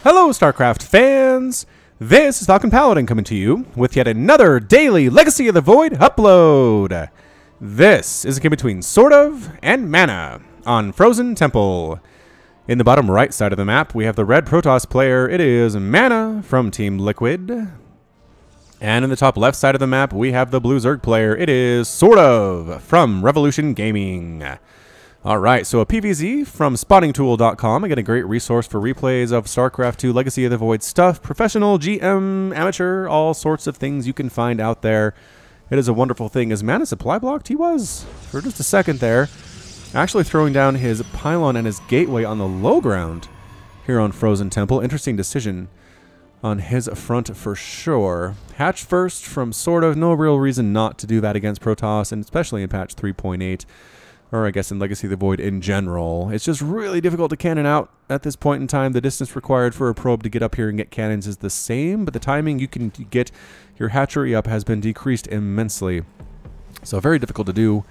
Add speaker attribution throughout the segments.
Speaker 1: Hello, StarCraft fans! This is Falcon Paladin coming to you with yet another daily Legacy of the Void upload. This is a game between SortOf and MaNa on Frozen Temple. In the bottom right side of the map, we have the red Protoss player. It is MaNa from Team Liquid. And in the top left side of the map, we have the blue Zerg player. It is SortOf from Revolution Gaming. Alright, so a PVZ from spottingtool.com. Again, a great resource for replays of StarCraft 2 Legacy of the Void stuff. Professional, GM, amateur, all sorts of things you can find out there. It is a wonderful thing. Is MaNa supply blocked? He was, for just a second there. Actually throwing down his pylon and his gateway on the low ground here on Frozen Temple. Interesting decision on his front for sure. Hatch first from SortOf. No real reason not to do that against Protoss, and especially in patch 3.8. Or I guess in Legacy of the Void in general. It's just really difficult to cannon out at this point in time. The distance required for a probe to get up here and get cannons is the same, but the timing you can get your hatchery up has been decreased immensely. So very difficult to do,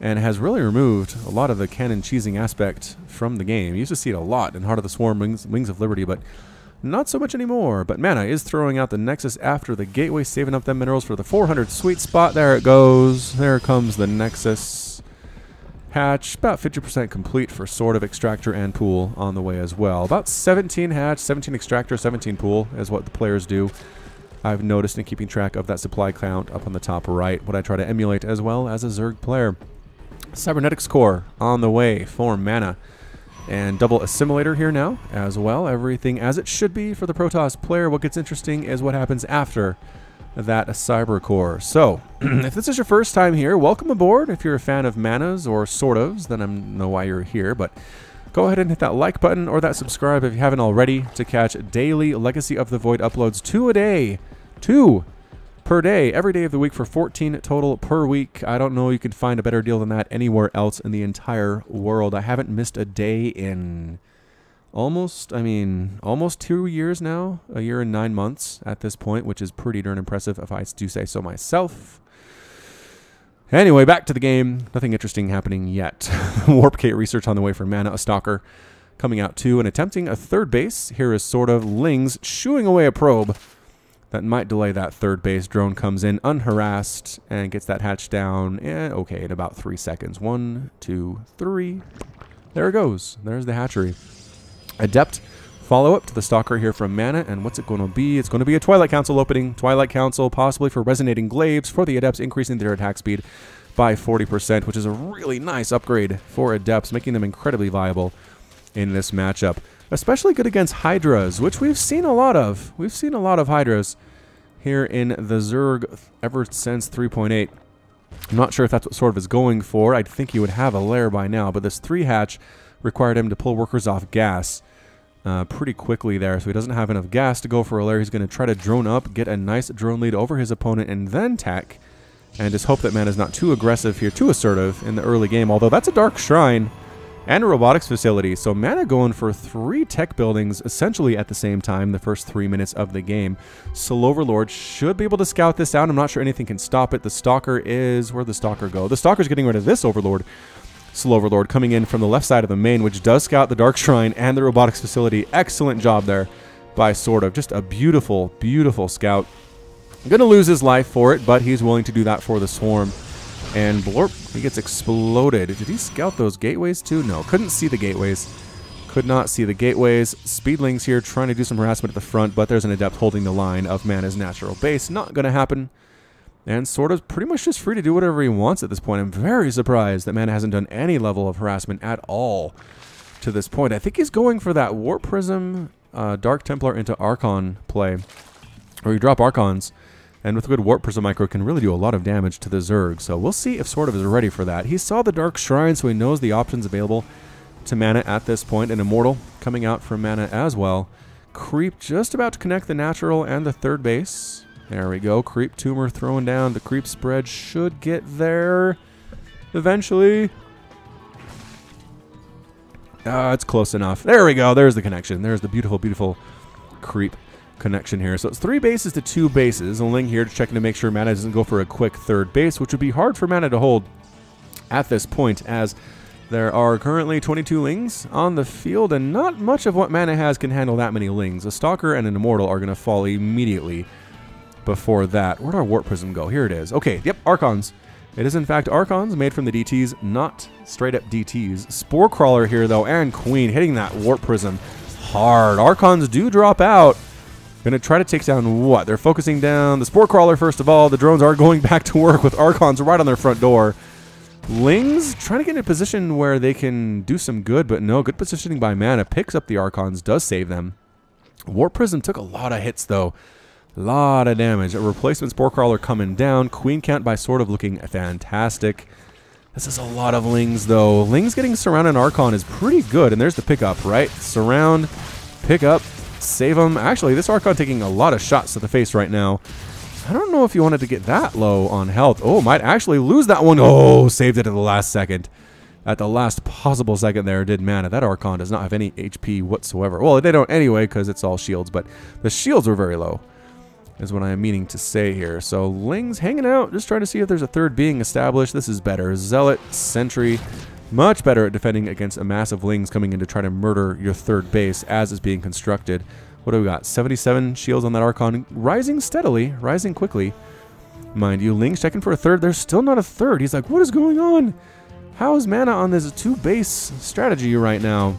Speaker 1: and has really removed a lot of the cannon cheesing aspect from the game. You used to see it a lot in Heart of the Swarm, Wings of Liberty, but not so much anymore. But MaNa is throwing out the Nexus after the gateway, saving up them minerals for the 400 sweet spot. There it goes. There comes the Nexus. Hatch, about 50% complete for SortOf, extractor, and pool on the way as well. About 17 hatch, 17 extractor, 17 pool is what the players do. I've noticed in keeping track of that supply count up on the top right, what I try to emulate as well as a Zerg player. Cybernetics core on the way for MaNa. And double assimilator here now as well. Everything as it should be for the Protoss player. What gets interesting is what happens after that cyber core. So, if this is your first time here, welcome aboard. If you're a fan of MaNa's or SortOf's, then I don't know why you're here, but go ahead and hit that like button or that subscribe if you haven't already to catch daily Legacy of the Void uploads. 2 a day. 2 per day, every day of the week for 14 total per week. I don't know you can find a better deal than that anywhere else in the entire world. I haven't missed a day in almost 2 years now, a year and 9 months at this point, which is pretty darn impressive if I do say so myself. Anyway, back to the game. Nothing interesting happening yet. Warp Gate research on the way for MaNa, a stalker coming out too and attempting a third base. Here is SortOf. Lings shooing away a probe that might delay that third base. Drone comes in unharassed and gets that hatch down. Okay, in about 3 seconds. 1, 2, 3. There it goes. There's the hatchery. Adept follow-up to the Stalker here from MaNa, and what's it going to be? It's going to be a Twilight Council opening. Twilight Council, possibly for Resonating Glaives for the Adepts, increasing their attack speed by 40%, which is a really nice upgrade for Adepts, making them incredibly viable in this matchup. Especially good against Hydras, which we've seen a lot of. We've seen a lot of Hydras here in the Zerg ever since 3.8. I'm not sure if that's what SortOf is going for. I'd think he would have a lair by now, but this 3-hatch required him to pull workers off gas pretty quickly there, so he doesn't have enough gas to go for a lair. He's going to try to drone up, get a nice drone lead over his opponent, and then tech, and just hope that MaNa's not too aggressive here, too assertive in the early game, although that's a Dark Shrine and a robotics facility, so MaNa going for 3 tech buildings essentially at the same time the first 3 minutes of the game. Soul Overlord should be able to scout this out. I'm not sure anything can stop it. The Stalker is... Where'd the Stalker go? The Stalker's getting rid of this Overlord. Soul Overlord coming in from the left side of the main, which does scout the Dark Shrine and the robotics facility. Excellent job there by SortOf. Just a beautiful, beautiful scout. Going to lose his life for it, but he's willing to do that for the Swarm. And blorp, he gets exploded. Did he scout those gateways too? No, couldn't see the gateways. Could not see the gateways. Speedlings here trying to do some harassment at the front, but there's an Adept holding the line of MaNa's natural base. Not going to happen. And SortOf's pretty much just free to do whatever he wants at this point. I'm very surprised that MaNa hasn't done any level of harassment at all to this point. I think he's going for that Warp Prism, Dark Templar into Archon play. Or you drop Archons, and with a good Warp Prism micro can really do a lot of damage to the Zerg. So we'll see if SortOf is ready for that. He saw the Dark Shrine, so he knows the options available to MaNa at this point. An Immortal coming out from MaNa as well. Creep just about to connect the natural and the third base. There we go. Creep Tumor throwing down. The creep spread should get there eventually. It's close enough. There we go. There's the connection. There's the beautiful, beautiful creep connection here. So it's 3 bases to 2 bases. A Ling here to checking to make sure MaNa doesn't go for a quick third base, which would be hard for MaNa to hold at this point, as There are currently 22 Lings on the field, and not much of what MaNa has can handle that many Lings. A Stalker and an Immortal are going to fall immediately before that. Where'd our Warp Prism go? Here it is. Okay, yep, Archons. It is in fact Archons made from the DTs, not straight up DTs. Spore Crawler here though, and Queen hitting that Warp Prism hard. Archons do drop out. Gonna try to take down what? They're focusing down the Spore Crawler first of all. The drones are going back to work with Archons right on their front door. Lings trying to get in a position where they can do some good, but no, good positioning by MaNa. Picks up the Archons, does save them. Warp Prism took a lot of hits though. A lot of damage. A replacement Spore Crawler coming down. Queen count by SortOf looking fantastic. This is a lot of Lings though. Lings getting surrounded in Archon is pretty good, and there's the pickup, right? Surround, pick up, save them. Actually, this Archon taking a lot of shots to the face right now. I don't know if you wanted to get that low on health. Oh, might actually lose that one. Oh, saved it at the last second. At the last possible second there did MaNa. That Archon does not have any HP whatsoever. Well, they don't anyway because it's all shields, but the shields were very low is what I am meaning to say here. So Lings hanging out, just trying to see if there's a third being established. This is better. Zealot, Sentry, much better at defending against a massive Lings coming in to try to murder your third base as is being constructed. What do we got? 77 shields on that Archon. Rising steadily, rising quickly. Mind you, Ling's checking for a third. There's still not a third. He's like, what is going on? How is MaNa on this two-base strategy right now?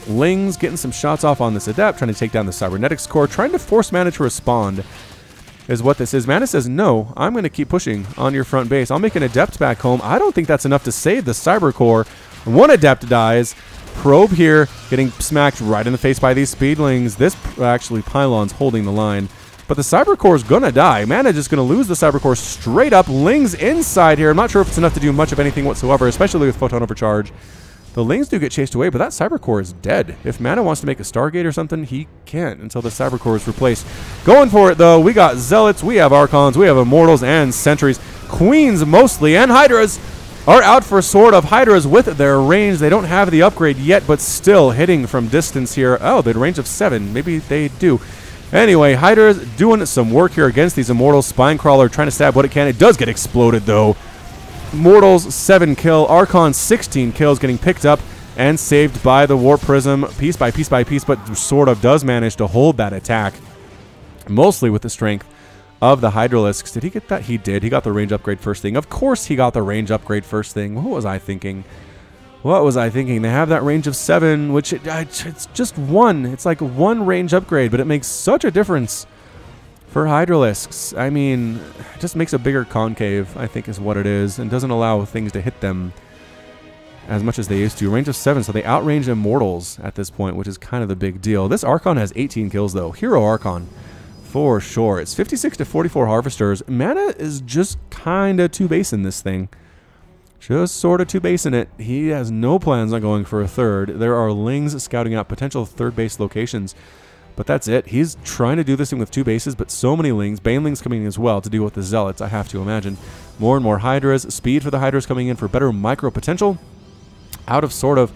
Speaker 1: Ling's getting some shots off on this Adept, trying to take down the Cybernetics core, trying to force MaNa to respond is what this is. MaNa says, no, I'm going to keep pushing on your front base. I'll make an Adept back home. I don't think that's enough to save the Cyber core. One Adept dies. Probe here, getting smacked right in the face by these Speedlings. This actually Pylon's holding the line. But the Cyber Core is going to die. MaNa just going to lose the Cyber Core straight up. Lings inside here. I'm not sure if it's enough to do much of anything whatsoever, especially with Photon Overcharge. The Lings do get chased away, but that Cyber Core is dead. If MaNa wants to make a Stargate or something, he can't until the Cyber Core is replaced. Going for it, though. We got Zealots, we have Archons, we have Immortals and Sentries. Queens mostly, and Hydras are out for SortOf. Hydras with their range. They don't have the upgrade yet, but still hitting from distance here. Oh, the range of 7. Maybe they do. Anyway, Hydras doing some work here against these Immortals. Spine Crawler trying to stab what it can. It does get exploded, though. Immortals, 7 kill. Archon, 16 kills, getting picked up and saved by the Warp Prism piece by piece by piece, but SortOf does manage to hold that attack, mostly with the strength of the Hydralisks. Did he get that? He did. He got the range upgrade first thing. Of course he got the range upgrade first thing. What was I thinking? What was I thinking? They have that range of 7, which it's just 1. It's like 1 range upgrade, but it makes such a difference for Hydralisks. I mean, it just makes a bigger concave, I think is what it is, and doesn't allow things to hit them as much as they used to. Range of 7, so they outrange Immortals at this point, which is kind of the big deal. This Archon has 18 kills, though. Hero Archon. For sure. It's 56 to 44 Harvesters. MaNa is just kind of two-base in this thing. Just sort of two-base in it. He has no plans on going for a third. There are Lings scouting out potential third base locations, but that's it. He's trying to do this thing with 2 bases, but so many Lings. Banelings coming in as well to deal with the Zealots, I have to imagine. More and more Hydras. Speed for the Hydras coming in for better micro potential out of SortOf.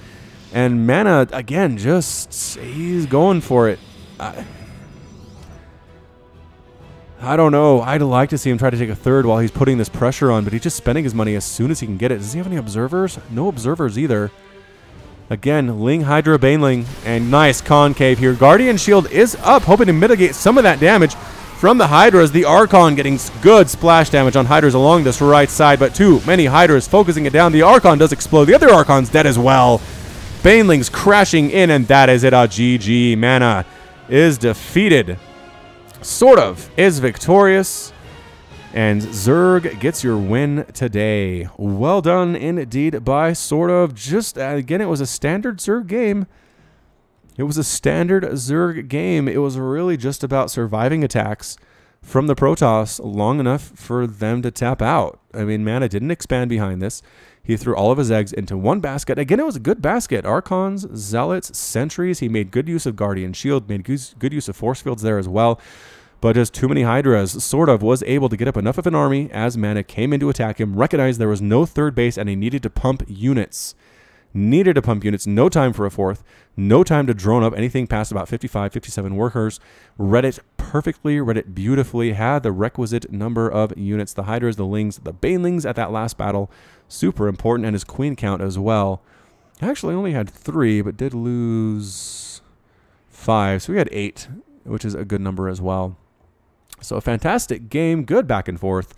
Speaker 1: And MaNa, again, just, he's going for it. I don't know. I'd like to see him try to take a third while he's putting this pressure on, but he's just spending his money as soon as he can get it. Does he have any observers? No observers either. Again, Ling, Hydra, Baneling, and nice concave here. Guardian Shield is up, hoping to mitigate some of that damage from the Hydras. The Archon getting good splash damage on Hydras along this right side, but too many Hydras focusing it down. The Archon does explode. The other Archon's dead as well. Baneling's crashing in, and that is it. GG. MaNa is defeated. SortOf is victorious, and Zerg gets your win today. Well done indeed by SortOf. Just, again, it was a standard Zerg game. It was a standard Zerg game. It was really just about surviving attacks from the Protoss long enough for them to tap out. I mean, MaNa didn't expand behind this. He threw all of his eggs into one basket. Again, it was a good basket. Archons, Zealots, Sentries. He made good use of Guardian Shield, made good use of force fields there as well. But just too many Hydras. SortOf was able to get up enough of an army as MaNa came in to attack him, recognized there was no third base, and he needed to pump units. needed to pump units, no time for a fourth, no time to drone up anything past about 55, 57 workers. Read it perfectly, read it beautifully, had the requisite number of units, the Hydras, the Lings, the Banelings at that last battle, super important, and his queen count as well. Actually only had 3, but did lose 5, so we had 8, which is a good number as well. So a fantastic game, good back and forth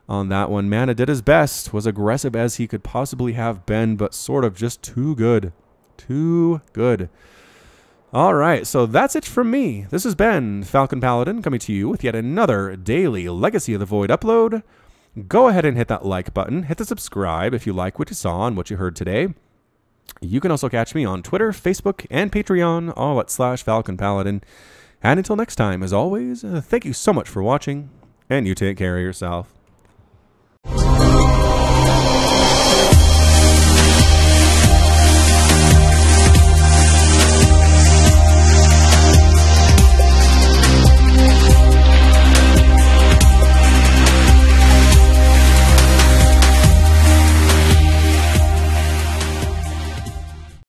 Speaker 1: on that one. MaNa did his best, was aggressive as he could possibly have been, but sort of just too good. Too good. All right, so that's it from me. This has been Falcon Paladin coming to you with yet another daily Legacy of the Void upload. Go ahead and hit that like button. Hit the subscribe if you like what you saw and what you heard today. You can also catch me on Twitter, Facebook, and Patreon, all at /Falcon Paladin. And until next time, as always, thank you so much for watching, and you take care of yourself.